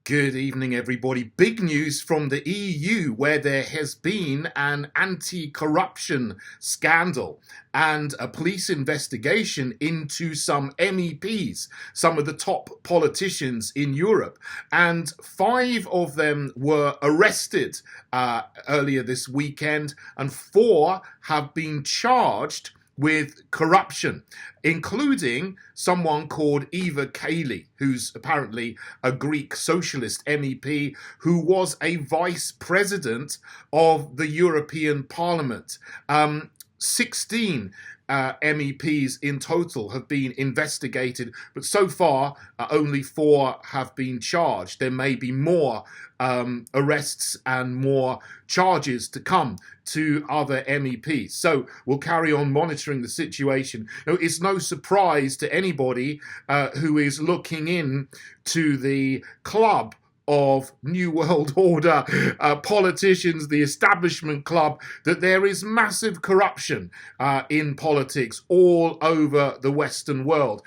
Good evening, everybody. Big news from the EU, where there has been an anti-corruption scandal and a police investigation into some MEPs, some of the top politicians in Europe. And 5 of them were arrested earlier this weekend, and 4 have been charged with corruption, including someone called Eva Kaili, who's apparently a Greek socialist MEP who was a vice president of the European Parliament. 16 MEPs in total have been investigated, but so far only 4 have been charged. There may be more arrests and more charges to come to other MEPs. So we'll carry on monitoring the situation. It's no surprise to anybody who is looking in to the club of New World Order politicians, the establishment club, that there is massive corruption in politics all over the Western world.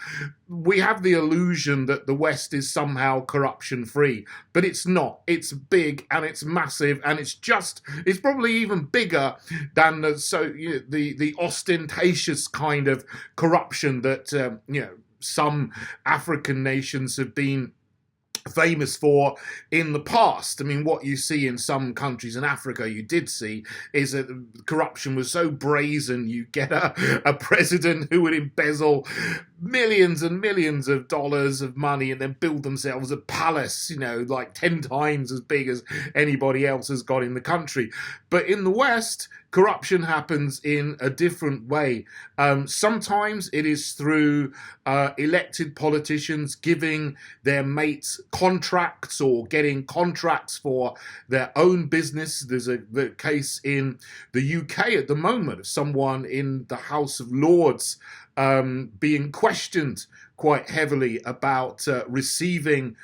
We have the illusion that the West is somehow corruption-free, but it's not. It's big and it's massive, and it's probably even bigger than the ostentatious kind of corruption that some African nations have been famous for in the past. I mean, what you see in some countries in Africa, you did see, is that corruption was so brazen. You get a president who would embezzle millions and millions of dollars of money and then build themselves a palace, like 10 times as big as anybody else has got in the country. But in the West, corruption happens in a different way. Sometimes it is through elected politicians giving their mates contracts or getting contracts for their own business. There's the case in the UK at the moment of someone in the House of Lords being questioned quite heavily about receiving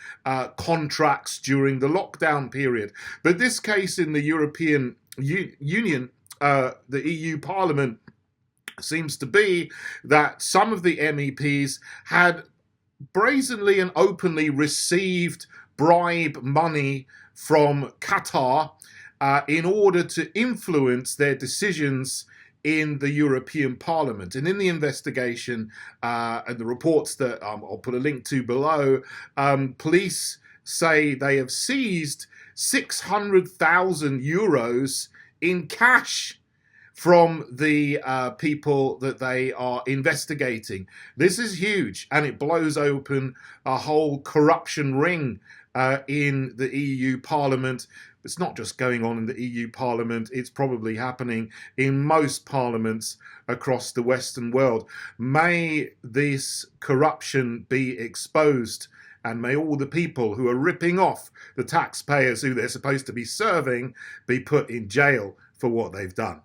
contracts during the lockdown period. But this case in the European Union, the EU Parliament, seems to be that some of the MEPs had brazenly and openly received bribe money from Qatar in order to influence their decisions in the European Parliament. And in the investigation and the reports that I'll put a link to below, police say they have seized 600,000 euros in cash from the people that they are investigating. This is huge, and it blows open a whole corruption ring in the EU Parliament. It's not just going on in the EU Parliament, it's probably happening in most parliaments across the Western world. May this corruption be exposed, and may all the people who are ripping off the taxpayers who they're supposed to be serving be put in jail for what they've done.